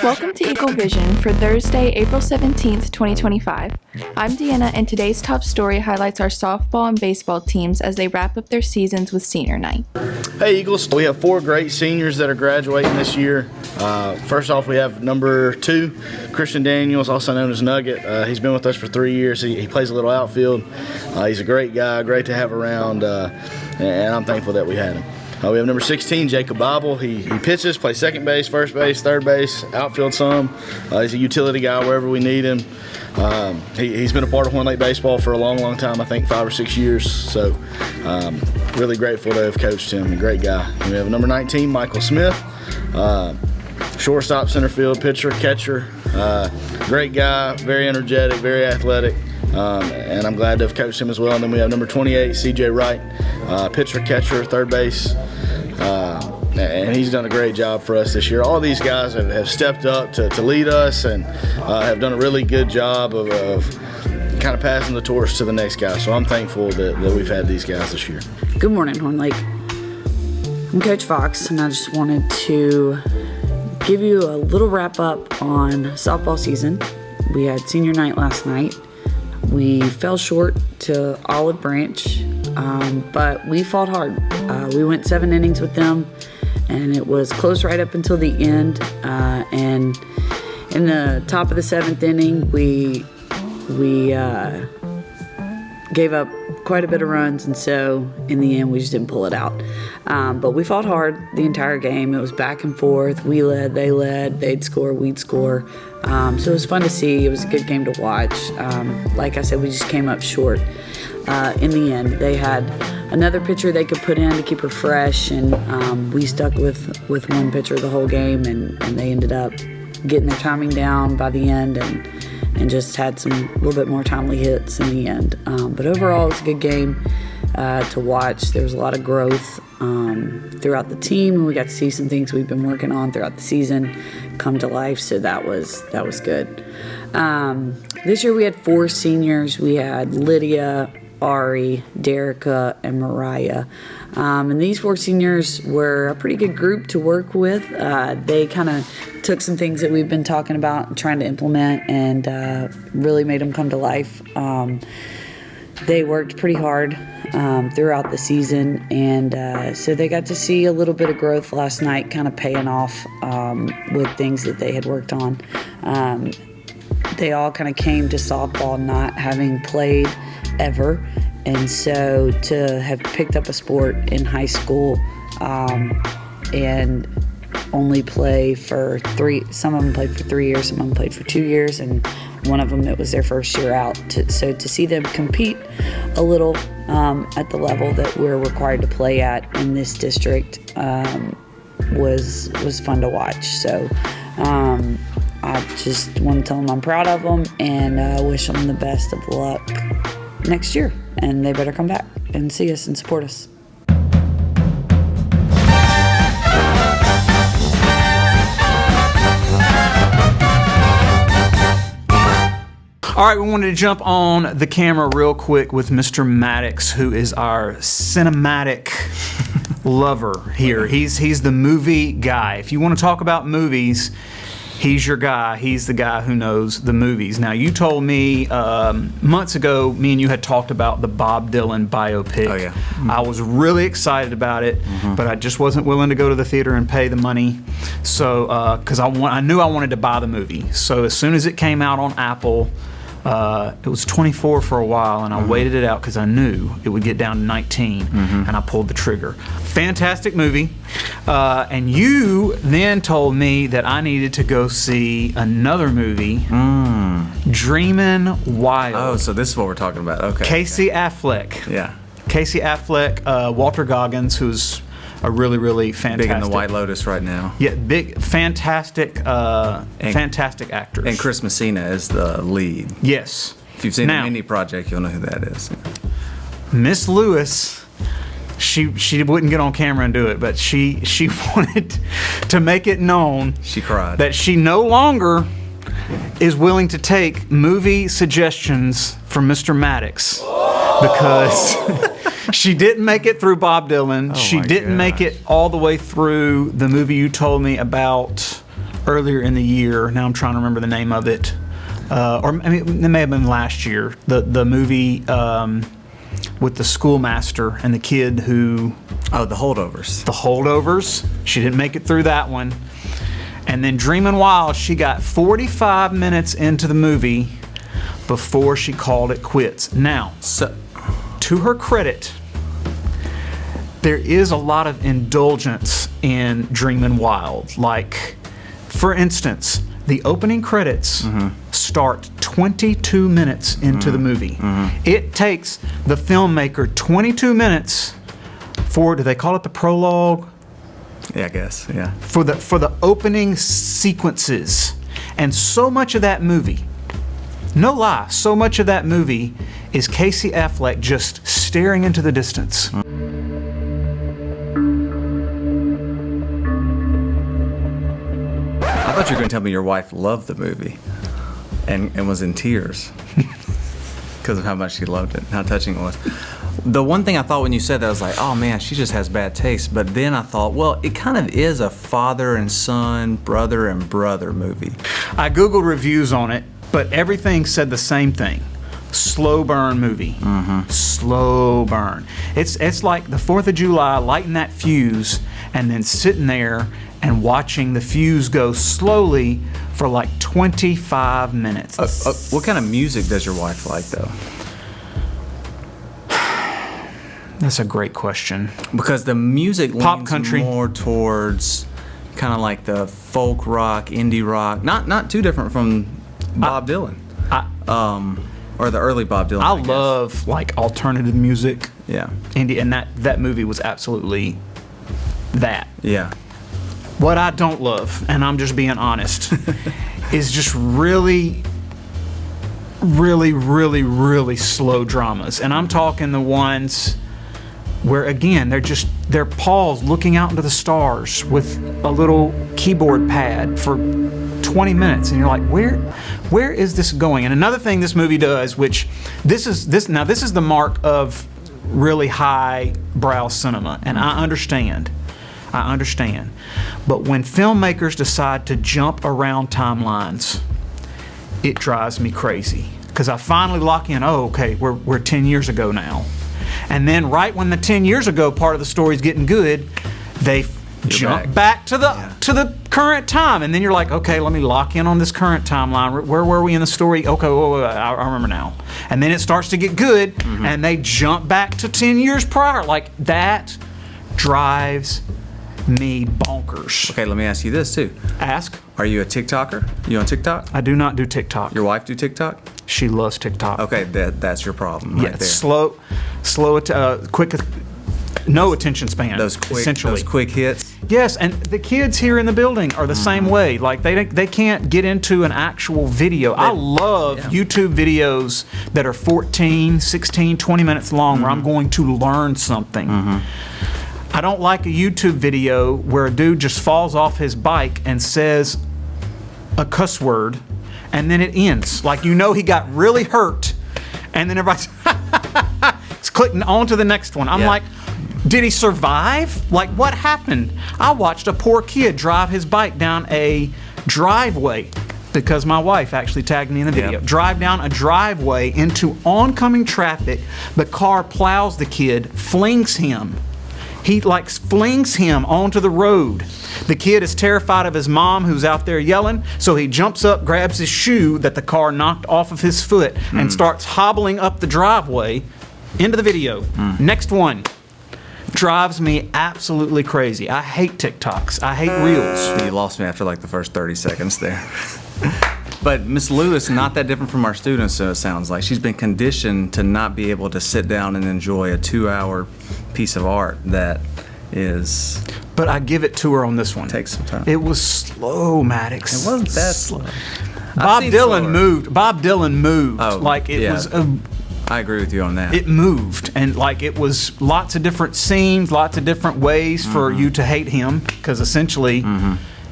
Welcome to Eagle Vision for Thursday, April 17th, 2025. I'm Deanna, and today's top story highlights our softball and baseball teams as they wrap up their seasons with senior night. Hey Eagles, we have 4 great seniors that are graduating this year. First off, we have number 2, Christian Daniels, also known as Nugget. He's been with us for 3 years. He plays a little outfield. He's a great guy, great to have around, and I'm thankful that we had him. We have number 16, Jacob Bible. He pitches, plays second base, first base, third base, outfield some. He's a utility guy wherever we need him. He's been a part of Horn Lake baseball for a long time, I think 5 or 6 years. So really grateful to have coached him. A great guy. And we have number 19, Michael Smith. Shortstop, center field, pitcher, catcher. Great guy, very energetic, very athletic. And I'm glad to have coached him as well. And then we have number 28, CJ Wright, pitcher, catcher, third base. And he's done a great job for us this year. All these guys have stepped up to lead us and have done a really good job of kind of passing the torch to the next guy. So I'm thankful that we've had these guys this year. Good morning, Horn Lake. I'm Coach Fox, and I just wanted to give you a little wrap up on softball season. We had senior night last night. We fell short to Olive Branch, but we fought hard. We went 7 innings with them, and it was close right up until the end. And in the top of the 7th inning, we gave up quite a bit of runs, and so in the end, we just didn't pull it out. But we fought hard the entire game. It was back and forth. We led, they'd score, we'd score. So it was fun to see. It was a good game to watch. Like I said, we just came up short in the end. They had another pitcher they could put in to keep her fresh, and we stuck with one pitcher the whole game, and they ended up getting their timing down by the end and just had a little bit more timely hits in the end. But overall, it was a good game to watch. There was a lot of growth throughout the team, and we got to see some things we've been working on throughout the season come to life, so that was good. This year we had 4 seniors. We had Lydia, Ari, Derica, and Mariah. And these 4 seniors were a pretty good group to work with. They kind of took some things that we've been talking about and trying to implement and really made them come to life. They worked pretty hard throughout the season, and so they got to see a little bit of growth last night, kind of paying off with things that they had worked on. They all kind of came to softball not having played ever, and so to have picked up a sport in high school and only play for 3, some of them played for 3 years, some of them played for 2 years, and one of them, it was their first year out. So to see them compete a little at the level that we're required to play at in this district was fun to watch. So I just want to tell them I'm proud of them, and wish them the best of luck next year. And they better come back and see us and support us. All right, we wanted to jump on the camera real quick with Mr. Maddox, who is our cinematic lover here. He's the movie guy. If you want to talk about movies, he's your guy. He's the guy who knows the movies. Now, you told me months ago, me and you had talked about the Bob Dylan biopic. Oh, yeah. Mm-hmm. I was really excited about it, but I just wasn't willing to go to the theater and pay the money. So, because I knew I wanted to buy the movie. So as soon as it came out on Apple, it was 24 for a while, and I waited it out because I knew it would get down to 19, and I pulled the trigger. Fantastic movie. And you then told me that I needed to go see another movie, Dreamin' Wild. Oh, so this is what we're talking about. Okay. Casey Affleck. Yeah. Casey Affleck, Walter Goggins, who's a really, really fantastic. Big in the White Lotus right now. Yeah, big, fantastic actors. And Chris Messina is the lead. Yes. If you've seen the Indie Project, you'll know who that is. Miss Lewis, she wouldn't get on camera and do it, but she wanted to make it known. She cried. That she no longer is willing to take movie suggestions from Mr. Maddox because she didn't make it through Bob Dylan. She didn't make it all the way through the movie you told me about earlier in the year. Now I'm trying to remember the name of it. Or I mean, it may have been last year. The movie with the schoolmaster and the kid who. Oh, The Holdovers. The Holdovers. She didn't make it through that one. And then Dreamin' Wild, she got 45 minutes into the movie before she called it quits. Now, to her credit, there is a lot of indulgence in Dreamin' Wild. Like, for instance, the opening credits start 22 minutes into the movie. It takes the filmmaker 22 minutes for, do they call it the prologue? Yeah, I guess, yeah. For the opening sequences. And so much of that movie, no lie, so much of that movie is Casey Affleck just staring into the distance. I thought you were going to tell me your wife loved the movie and was in tears because of how much she loved it, how touching it was. The one thing I thought when you said that, I was like, oh man, she just has bad taste. But then I thought, well, it kind of is a father and son, brother and brother movie. I Googled reviews on it, but everything said the same thing. Slow burn movie. Slow burn. It's like the 4th of July, lighting that fuse, and then sitting there and watching the fuse go slowly for like 25 minutes. What kind of music does your wife like, though? That's a great question. Because the music Pop leans country. more towards kind of like the folk rock, indie rock. Not too different from Bob Dylan. Or the early Bob Dylan. I guess. love like alternative music. Yeah. Indie, and that movie was absolutely that. Yeah. What I don't love, and I'm just being honest, is just really slow dramas. And I'm talking the ones where, again, they're Paul's looking out into the stars with a little keyboard pad for 20 minutes, and you're like, where is this going? And another thing this movie does, which this is the mark of really high brow cinema, and I understand. But when filmmakers decide to jump around timelines, it drives me crazy. Because I finally lock in, oh, okay, we're 10 years ago now. And then right when the 10 years ago part of the story is getting good, they jump back to the current time. And then you're like, okay, let me lock in on this current timeline. Where were we in the story? Okay, I remember now. And then it starts to get good, and they jump back to 10 years prior. Like, that drives me bonkers. Okay, let me ask you this too. Ask. Are you a TikToker? You on TikTok? I do not do TikTok. Your wife do TikTok? She loves TikTok. Okay, that's your problem right there. Slow, quick, no attention span. Those quick hits. Yes, and the kids here in the building are the same way. Like they can't get into an actual video. I love YouTube videos that are 14, 16, 20 minutes long where I'm going to learn something. I don't like a YouTube video where a dude just falls off his bike and says a cuss word, and then it ends. Like, you know, he got really hurt, and then everybody's clicking on to the next one. I'm like, did he survive? Like, what happened? I watched a poor kid drive his bike down a driveway, because my wife actually tagged me in the video. Drive down a driveway into oncoming traffic. The car plows the kid, flings him. He flings him onto the road. The kid is terrified of his mom, who's out there yelling, so he jumps up, grabs his shoe that the car knocked off of his foot, and starts hobbling up the driveway into the video. Next one. Drives me absolutely crazy. I hate TikToks. I hate Reels. You lost me after like the first 30 seconds there. But Miss Lewis, not that different from our students, so it sounds like. She's been conditioned to not be able to sit down and enjoy a 2-hour piece of art that is... But I give it to her on this one. Takes some time. It was slow, Maddox. It wasn't that slow. Bob Dylan moved. Bob Dylan moved. Oh, like it was... I agree with you on that. It moved, and like it was lots of different scenes, lots of different ways for you to hate him, because essentially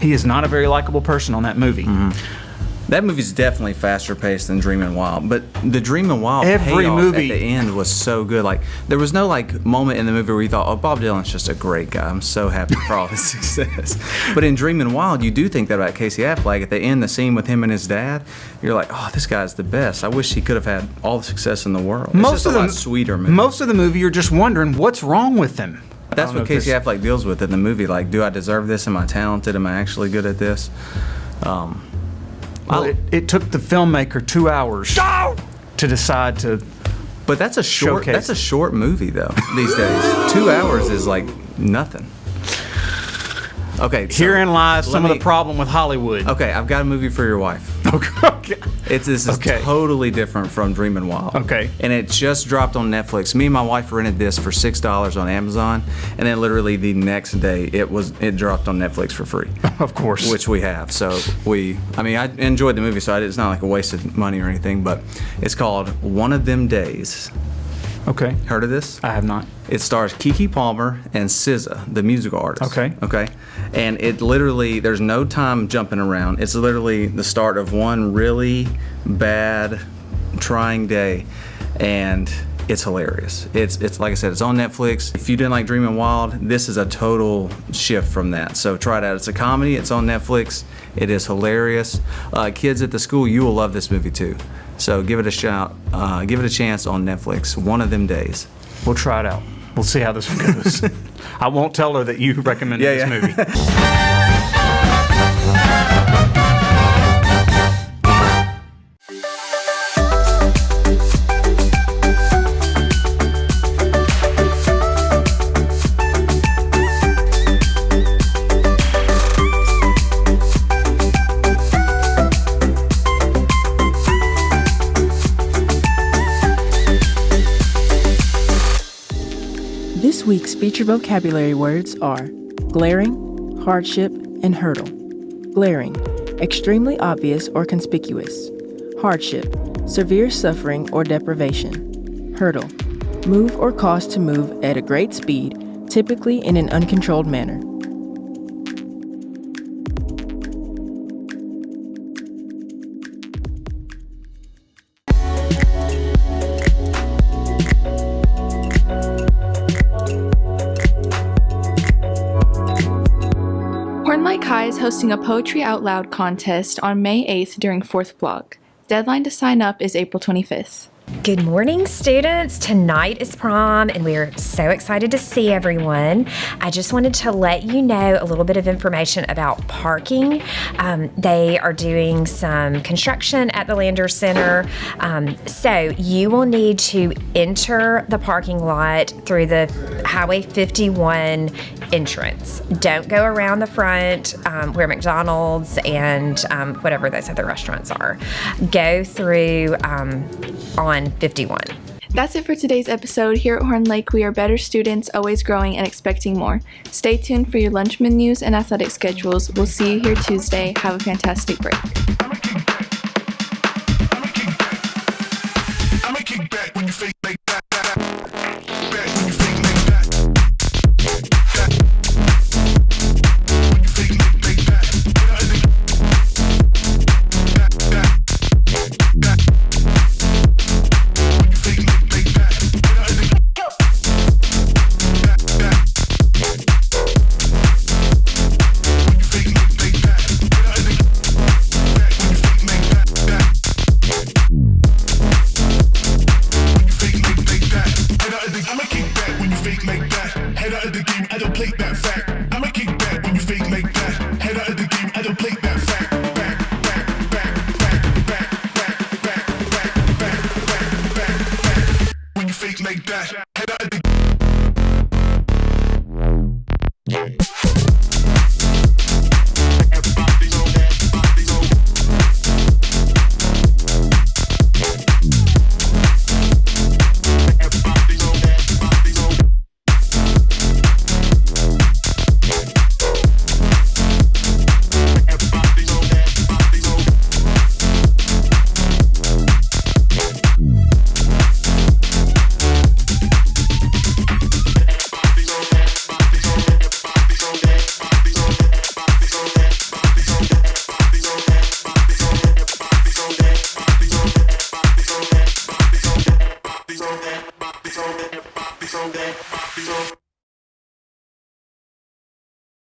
he is not a very likable person on that movie. That movie's definitely faster paced than Dreamin' Wild, but the Dreamin' Wild Every payoff movie at the end was so good. Like, there was no like moment in the movie where you thought, "Oh, Bob Dylan's just a great guy. I'm so happy for all his success." But in Dreamin' Wild, you do think that about Casey Affleck. At the end, the scene with him and his dad, you're like, "Oh, this guy's the best. I wish he could have had all the success in the world." It's just a lot sweeter movie. Most of the movie, you're just wondering what's wrong with him. That's what Casey Affleck deals with in the movie. Like, do I deserve this? Am I talented? Am I actually good at this? Well, it took the filmmaker 2 hours to decide to. But that's a short. Showcase. That's a short movie though. These days, 2 hours is like nothing. Okay. So Herein lies some of the problem with Hollywood. Okay, I've got a movie for your wife. Okay. This is totally different from Dreamin' Wild. Okay. And it just dropped on Netflix. Me and my wife rented this for $6 on Amazon, and then literally the next day it dropped on Netflix for free. Of course. Which we have. So I enjoyed the movie, so it's not like a wasted money or anything, but it's called One of Them Days. Okay. Heard of this? I have not. It stars Keke Palmer and SZA, the musical artist. Okay. Okay. And it literally, there's no time jumping around. It's literally the start of one really bad, trying day, and it's hilarious. It's like I said, it's on Netflix. If you didn't like Dreamin' Wild, this is a total shift from that. So try it out. It's a comedy. It's on Netflix. It is hilarious. Kids at the school, you will love this movie too. So give it a shout. Give it a chance on Netflix. One of Them Days. We'll try it out. We'll see how this one goes. I won't tell her that you recommended this movie. This week's feature vocabulary words are glaring, hardship, and hurdle. Glaring, extremely obvious or conspicuous. Hardship, severe suffering or deprivation. Hurdle, move or cause to move at a great speed, typically in an uncontrolled manner. High is hosting a Poetry Out Loud contest on May 8th during 4th block. Deadline to sign up is April 25th. Good morning, students. Tonight is prom, and we're so excited to see everyone. I just wanted to let you know a little bit of information about parking. They are doing some construction at the Lander Center, so you will need to enter the parking lot through the Highway 51 entrance. Don't go around the front where McDonald's and whatever those other restaurants are. Go through on 51. That's it for today's episode. Here at Horn Lake, we are better students, always growing and expecting more. Stay tuned for your lunch menus and athletic schedules. We'll see you here Tuesday. Have a fantastic break. I'ma kick back.